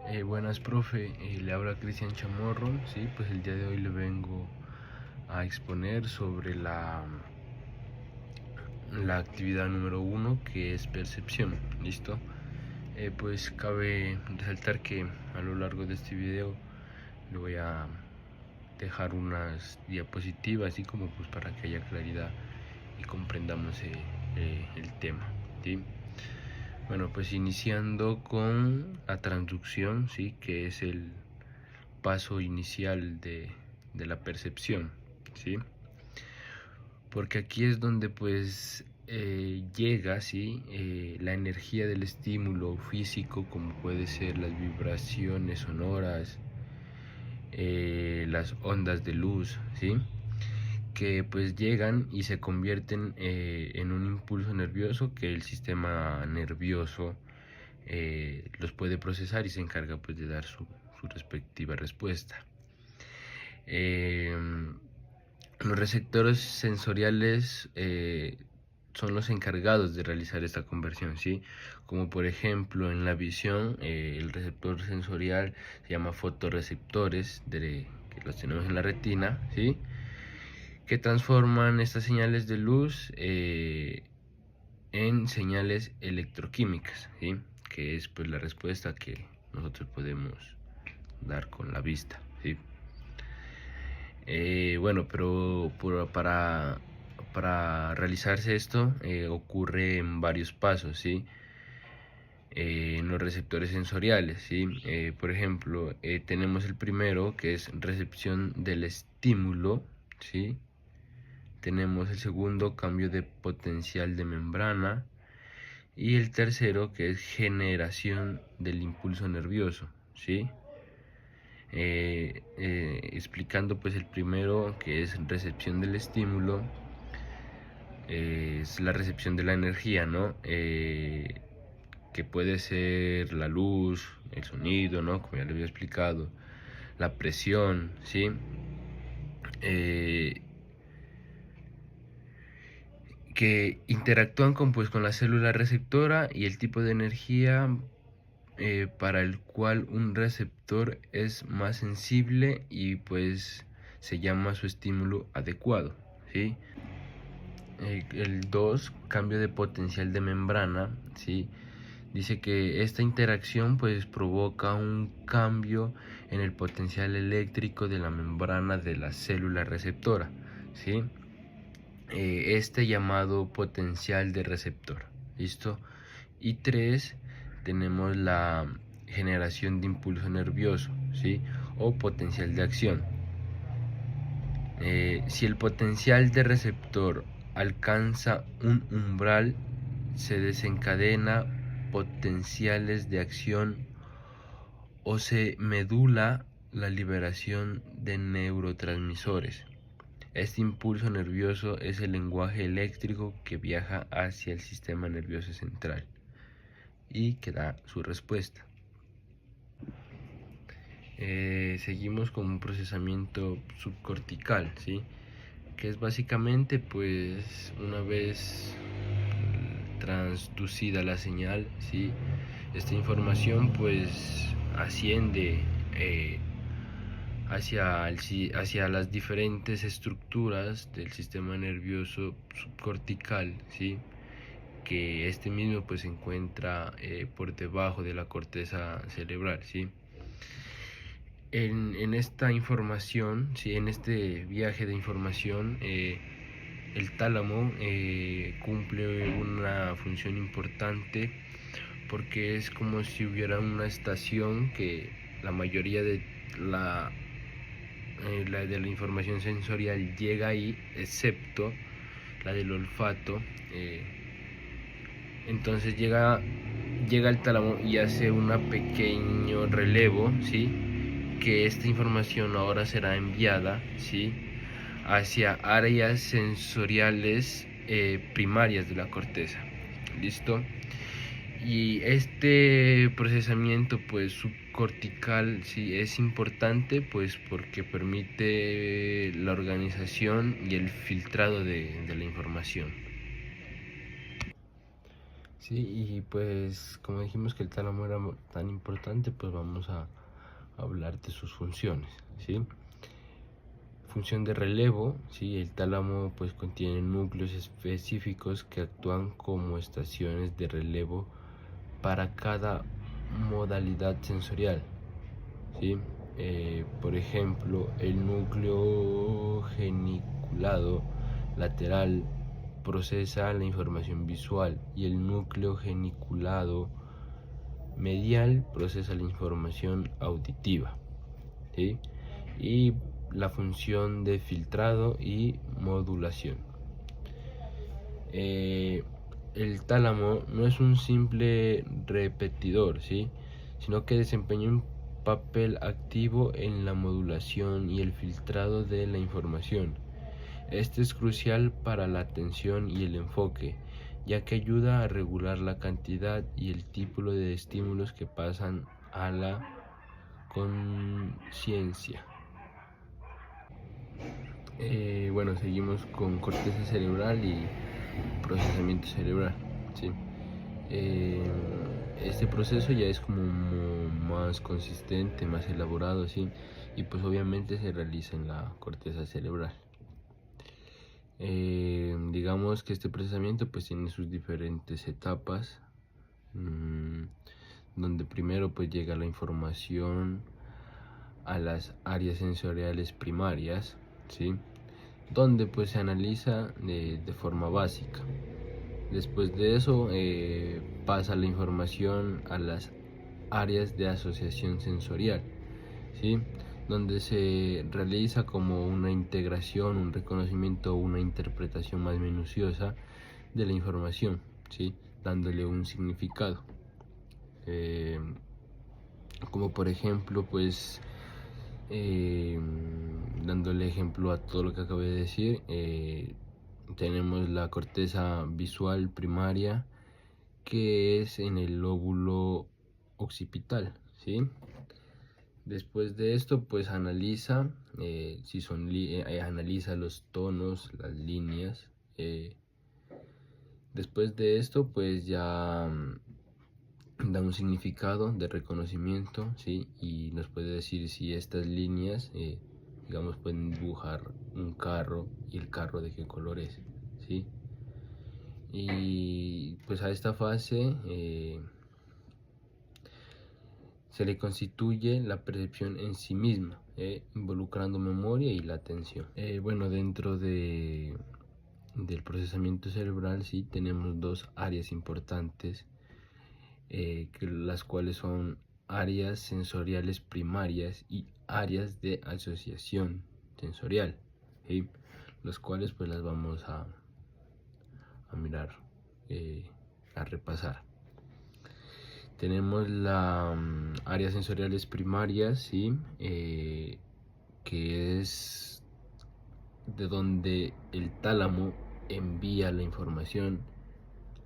Buenas, profe. Le habla Cristian Chamorro. Sí, pues el día de hoy le vengo a exponer sobre la actividad número 1, que es percepción. ¿Listo? Pues cabe resaltar que a lo largo de este video le voy a dejar unas diapositivas, así como pues para que haya claridad y comprendamos el tema. ¿Sí? Bueno, pues iniciando con la transducción, ¿sí? Que es el paso inicial de la percepción, ¿sí? Porque aquí es donde pues llega, ¿sí? La energía del estímulo físico, como puede ser las vibraciones sonoras, las ondas de luz, ¿sí? Que pues llegan y se convierten en un impulso nervioso que el sistema nervioso los puede procesar y se encarga pues de dar su respectiva respuesta. Los receptores sensoriales son los encargados de realizar esta conversión, ¿sí? Como por ejemplo en la visión, el receptor sensorial se llama fotorreceptores, que los tenemos en la retina, ¿sí? Que transforman estas señales de luz en señales electroquímicas, ¿sí? Que es pues la respuesta que nosotros podemos dar con la vista, ¿sí? Bueno, pero para realizarse esto ocurre en varios pasos, ¿sí? En los receptores sensoriales, ¿sí? Por ejemplo, tenemos el primero, que es recepción del estímulo, ¿sí? Tenemos el segundo, cambio de potencial de membrana, y el tercero, que es generación del impulso nervioso, ¿sí? Explicando pues el primero, que es recepción del estímulo, es la recepción de la energía, ¿no? Que puede ser la luz, el sonido, ¿no? Como ya le había explicado, la presión, ¿sí? Que interactúan con la célula receptora y el tipo de energía para el cual un receptor es más sensible, y pues se llama su estímulo adecuado, ¿sí? El 2, cambio de potencial de membrana, ¿sí? Dice que esta interacción pues provoca un cambio en el potencial eléctrico de la membrana de la célula receptora, ¿sí? Este llamado potencial de receptor, ¿listo? Y 3, tenemos la generación de impulso nervioso, ¿sí? O potencial de acción. Si el potencial de receptor alcanza un umbral, se desencadena potenciales de acción o se medula la liberación de neurotransmisores. Este impulso nervioso es el lenguaje eléctrico que viaja hacia el sistema nervioso central y que da su respuesta. Seguimos con un procesamiento subcortical, ¿sí? Que es básicamente pues una vez transducida la señal, ¿sí? Esta información pues asciende hacia las diferentes estructuras del sistema nervioso subcortical, ¿sí? Que este mismo pues se encuentra por debajo de la corteza cerebral, ¿sí? En esta información, ¿sí? En este viaje de información, el tálamo cumple una función importante, porque es como si hubiera una estación que la mayoría de la información sensorial llega ahí, excepto la del olfato. Entonces llega al tálamo y hace un pequeño relevo, ¿sí? Que esta información ahora será enviada, ¿sí? Hacia áreas sensoriales primarias de la corteza. ¿Listo? Y este procesamiento pues subcortical, sí, es importante pues porque permite la organización y el filtrado de la información. Sí, y pues como dijimos que el tálamo era tan importante, pues vamos a hablar de sus funciones, ¿sí? Función de relevo, ¿sí? El tálamo pues contiene núcleos específicos que actúan como estaciones de relevo para cada modalidad sensorial, ¿sí? Por ejemplo, el núcleo geniculado lateral procesa la información visual y el núcleo geniculado medial procesa la información auditiva, ¿sí? Y la función de filtrado y modulación. El tálamo no es un simple repetidor, ¿sí? Sino que desempeña un papel activo en la modulación y el filtrado de la información. Este es crucial para la atención y el enfoque, ya que ayuda a regular la cantidad y el tipo de estímulos que pasan a la conciencia. Bueno, seguimos con corteza cerebral y procesamiento cerebral, ¿sí? Eh, este proceso ya es como más consistente, más elaborado, ¿sí? Y pues obviamente se realiza en la corteza cerebral. Digamos que este procesamiento pues tiene sus diferentes etapas, donde primero pues llega la información a las áreas sensoriales primarias, ¿sí? Donde pues se analiza de forma básica. Después de eso pasa la información a las áreas de asociación sensorial, ¿sí? Donde se realiza como una integración, un reconocimiento, una interpretación más minuciosa de la información, ¿sí? Dándole un significado. Eh, Como por ejemplo, pues, dándole ejemplo a todo lo que acabé de decir, tenemos la corteza visual primaria, que es en el lóbulo occipital, ¿sí? Después de esto, pues analiza, analiza los tonos, las líneas. Después de esto, pues ya da un significado de reconocimiento, ¿sí? Y nos puede decir si estas líneas, digamos, pueden dibujar un carro y el carro de qué color es, ¿sí? Y pues a esta fase se le constituye la percepción en sí misma, involucrando memoria y la atención. Bueno, dentro del procesamiento cerebral sí tenemos dos áreas importantes, las cuales son áreas sensoriales primarias y áreas de asociación sensorial, ¿sí? Los cuales pues las vamos a mirar, a repasar. Tenemos la áreas sensoriales primarias, ¿sí? Que es de donde el tálamo envía la información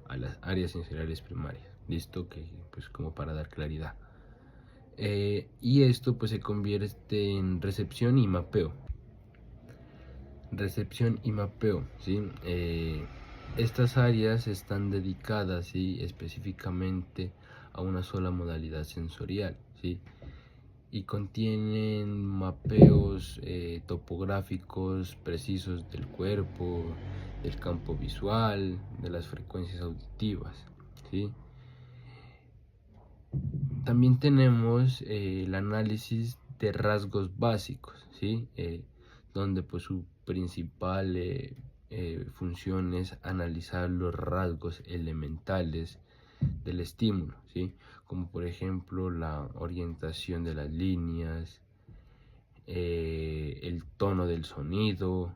a las áreas sensoriales primarias. Listo, que pues como para dar claridad. Y esto pues se convierte en recepción y mapeo. Recepción y mapeo, ¿sí? Estas áreas están dedicadas, ¿sí? Específicamente a una sola modalidad sensorial, ¿sí? Y contienen mapeos topográficos precisos del cuerpo, del campo visual, de las frecuencias auditivas, ¿sí? También tenemos el análisis de rasgos básicos, ¿sí? Donde pues su principal función es analizar los rasgos elementales del estímulo, ¿sí? Como por ejemplo la orientación de las líneas, el tono del sonido,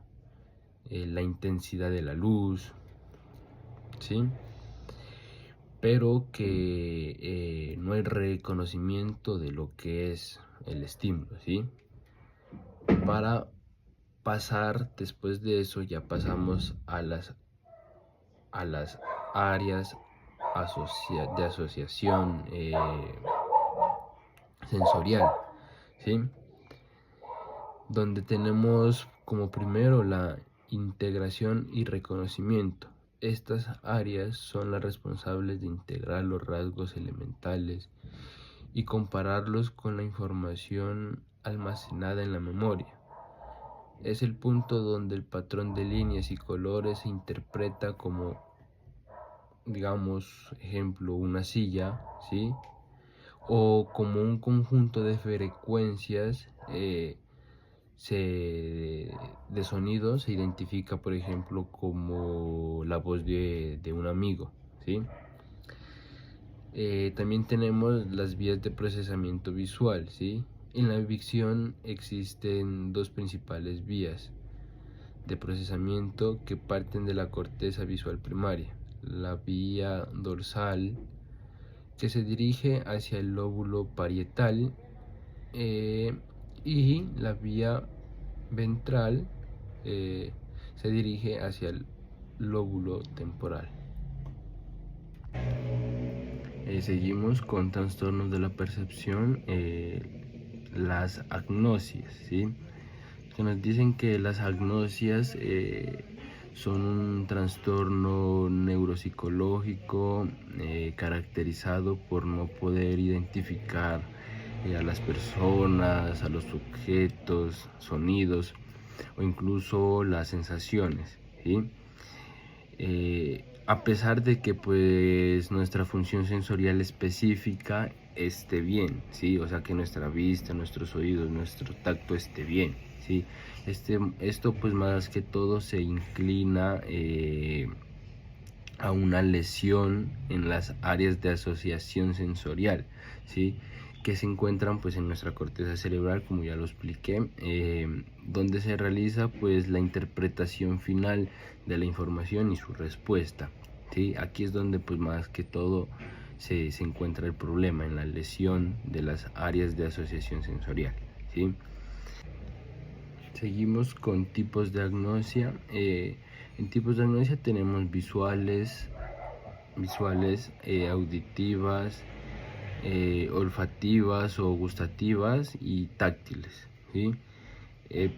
la intensidad de la luz, ¿sí? Pero que no hay reconocimiento de lo que es el estímulo, ¿sí? Para pasar, después de eso, ya pasamos a las áreas de asociación sensorial, ¿sí? Donde tenemos como primero la integración y reconocimiento, Estas áreas son las responsables de integrar los rasgos elementales y compararlos con la información almacenada en la memoria. Es el punto donde el patrón de líneas y colores se interpreta como, digamos, ejemplo, una silla, ¿sí? O como un conjunto de frecuencias de sonido se identifica, por ejemplo, como la voz de un amigo, ¿sí? También tenemos las vías de procesamiento visual, ¿sí? En la visión existen dos principales vías de procesamiento que parten de la corteza visual primaria. La vía dorsal, que se dirige hacia el lóbulo parietal, y la vía ventral se dirige hacia el lóbulo temporal. Seguimos con trastornos de la percepción, las agnosias, ¿sí? Que nos dicen que las agnosias son un trastorno neuropsicológico caracterizado por no poder identificar a las personas, a los objetos, sonidos o incluso las sensaciones, ¿sí? A pesar de que pues nuestra función sensorial específica esté bien, ¿sí? O sea, que nuestra vista, nuestros oídos, nuestro tacto esté bien, ¿sí? Esto pues más que todo se inclina a una lesión en las áreas de asociación sensorial, ¿sí? Que se encuentran pues en nuestra corteza cerebral, como ya lo expliqué, donde se realiza pues la interpretación final de la información y su respuesta, ¿sí? Aquí es donde pues más que todo se encuentra el problema, en la lesión de las áreas de asociación sensorial, ¿sí? Seguimos con tipos de agnosia. En tipos de agnosia tenemos visuales, auditivas, olfativas o gustativas y táctiles, ¿sí?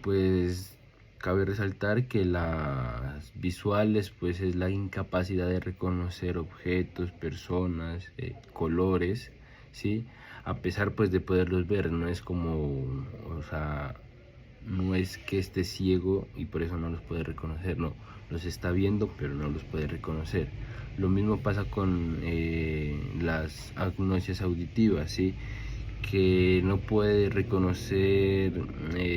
Pues cabe resaltar que las visuales pues es la incapacidad de reconocer objetos, personas, colores, ¿sí? A pesar pues de poderlos ver, no es como, o sea, no es que esté ciego y por eso no los puede reconocer, no, los está viendo pero no los puede reconocer. Lo mismo pasa con las agnosias auditivas, ¿sí? Que no puede reconocer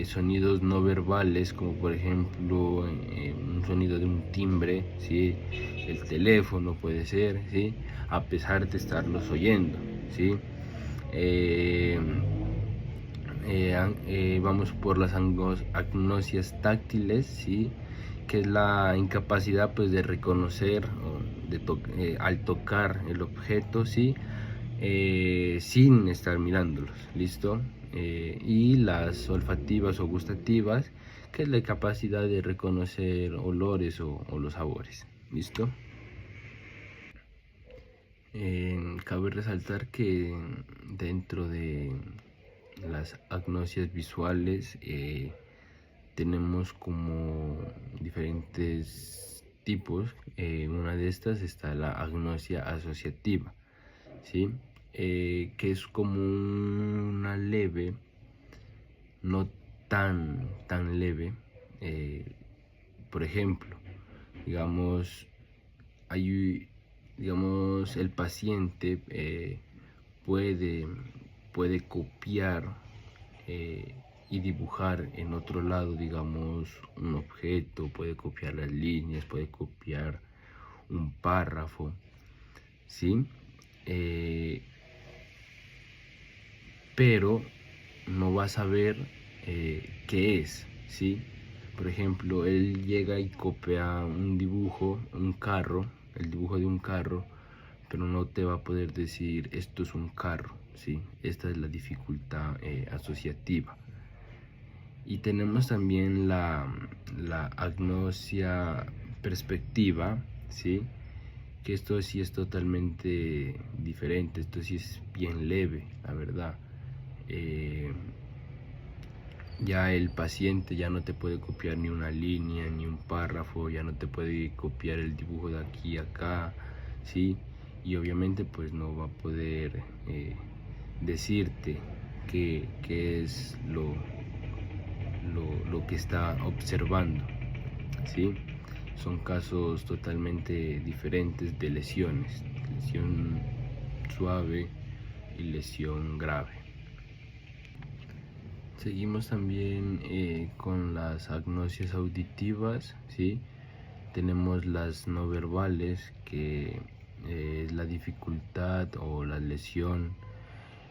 sonidos no verbales, como por ejemplo un sonido de un timbre, ¿sí? El teléfono puede ser, ¿sí? A pesar de estarlos oyendo, ¿sí? Vamos por las agnosias táctiles, ¿sí? Que es la incapacidad pues de reconocer al tocar el objeto, ¿sí? Sin estar mirándolos, ¿listo? Y las olfativas o gustativas, que es la capacidad de reconocer olores o los sabores, ¿listo? Cabe resaltar que dentro de las agnosias visuales tenemos como diferentes tipos. Una de estas está la agnosia asociativa, ¿sí? Que es como una leve, no tan leve. Por ejemplo, digamos, el paciente puede, puede copiar y dibujar en otro lado, digamos, un objeto, puede copiar las líneas, puede copiar un párrafo, ¿sí? Pero no va a saber qué es, ¿sí? Por ejemplo, él llega y copia un dibujo, un carro, el dibujo de un carro, pero no te va a poder decir esto es un carro, ¿sí? Esta es la dificultad asociativa. Y tenemos también la agnosia perspectiva, ¿sí? Que esto sí es totalmente diferente, esto sí es bien leve, la verdad. ya el paciente ya no te puede copiar ni una línea, ni un párrafo, ya no te puede copiar el dibujo de aquí a acá, ¿sí? Y obviamente pues no va a poder decirte qué es lo que está observando, ¿sí? Son casos totalmente diferentes de lesiones, lesión suave y lesión grave. Seguimos también con las agnosias auditivas, ¿sí? Tenemos las no verbales, que es la dificultad o la lesión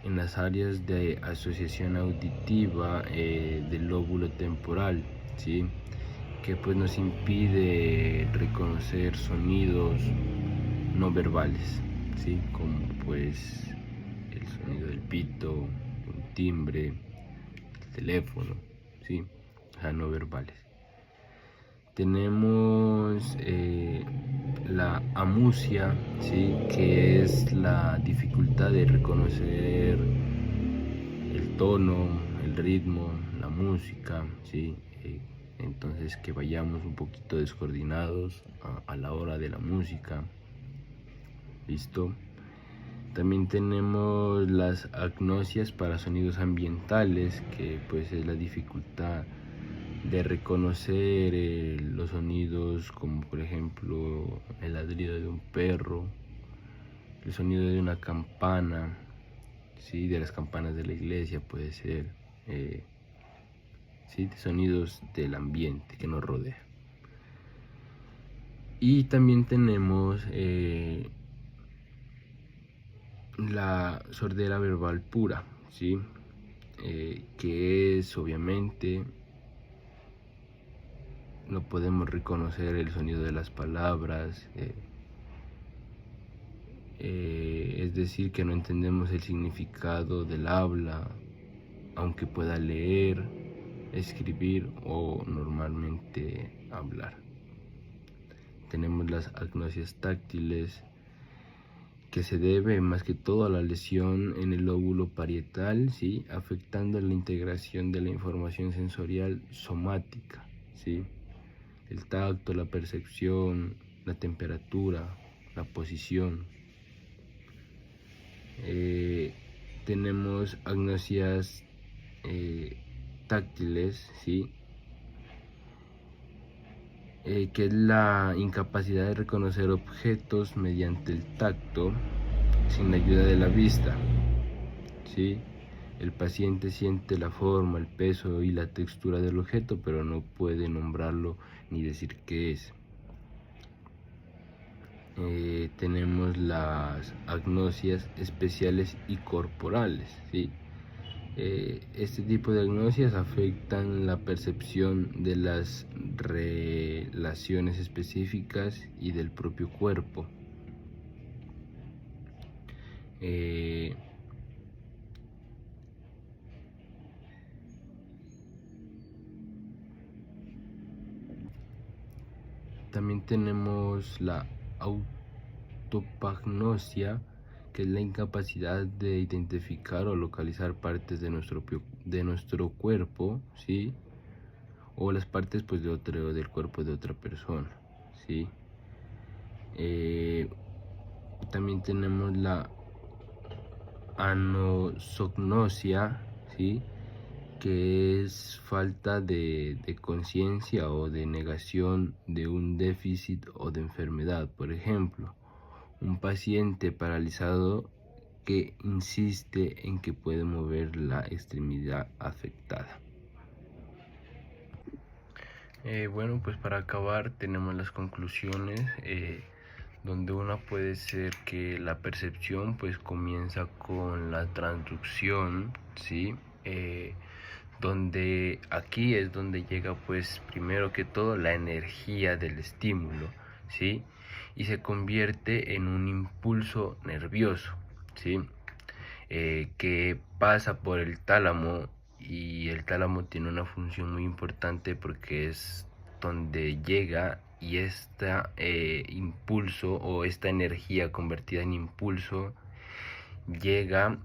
en las áreas de asociación auditiva del lóbulo temporal, ¿sí? Que pues nos impide reconocer sonidos no verbales, ¿sí? Como pues el sonido del pito, un timbre, el teléfono, ¿sí? O sea, no verbales. Tenemos la amusia, ¿sí? Que es la dificultad de reconocer el tono, el ritmo, la música, ¿sí? Entonces que vayamos un poquito descoordinados a la hora de la música. ¿Listo? También tenemos las agnosias para sonidos ambientales, que pues es la dificultad de reconocer los sonidos, como por ejemplo el ladrido de un perro, el sonido de una campana, ¿sí? De las campanas de la iglesia puede ser, ¿sí? Sonidos del ambiente que nos rodea. Y también tenemos la sordera verbal pura, ¿sí? Que es obviamente, no podemos reconocer el sonido de las palabras, es decir, que no entendemos el significado del habla, aunque pueda leer, escribir o normalmente hablar. Tenemos las agnosias táctiles, que se debe más que todo a la lesión en el lóbulo parietal, ¿sí? Afectando la integración de la información sensorial somática, ¿sí? El tacto, la percepción, la temperatura, la posición. Tenemos agnosias táctiles, ¿sí? Que es la incapacidad de reconocer objetos mediante el tacto sin la ayuda de la vista, ¿sí? El paciente siente la forma, el peso y la textura del objeto, pero no puede nombrarlo ni decir qué es. Tenemos las agnosias especiales y corporales, ¿sí? Este tipo de agnosias afectan la percepción de las relaciones específicas y del propio cuerpo. También tenemos la autopagnosia, que es la incapacidad de identificar o localizar partes de nuestro cuerpo, ¿sí? O las partes pues del cuerpo de otra persona, ¿sí? También tenemos la anosognosia, ¿sí? Que es falta de conciencia o de negación de un déficit o de enfermedad. Por ejemplo, un paciente paralizado que insiste en que puede mover la extremidad afectada. Bueno, pues para acabar tenemos las conclusiones, donde una puede ser que la percepción pues comienza con la transducción, ¿sí? Donde aquí es donde llega pues primero que todo la energía del estímulo, ¿sí? Y se convierte en un impulso nervioso, ¿sí? Que pasa por el tálamo, y el tálamo tiene una función muy importante porque es donde llega, y este impulso o esta energía convertida en impulso llega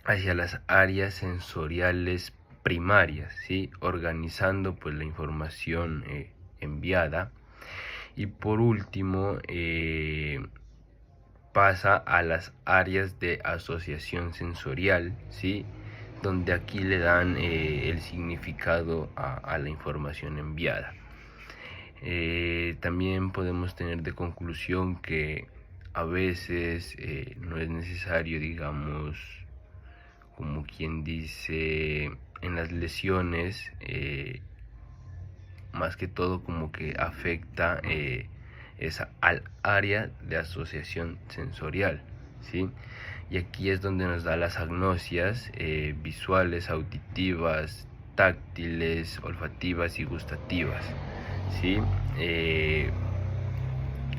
hacia las áreas sensoriales primarias, ¿sí? Organizando pues la información enviada. Y por último, pasa a las áreas de asociación sensorial, ¿sí? Donde aquí le dan el significado a la información enviada. También podemos tener de conclusión que a veces no es necesario, digamos, como quien dice, en las lesiones, más que todo como que afecta esa al área de asociación sensorial, ¿sí? Y aquí es donde nos da las agnosias visuales, auditivas, táctiles, olfativas y gustativas, ¿sí?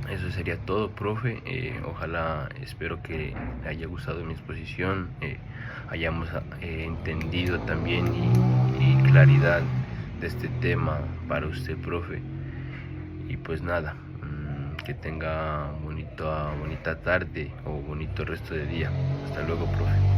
Eso sería todo, profe. Ojalá, espero que le haya gustado mi exposición, hayamos entendido también y claridad de este tema para usted, profe. Y pues nada, que tenga bonita tarde o bonito resto de día. Hasta luego, profe.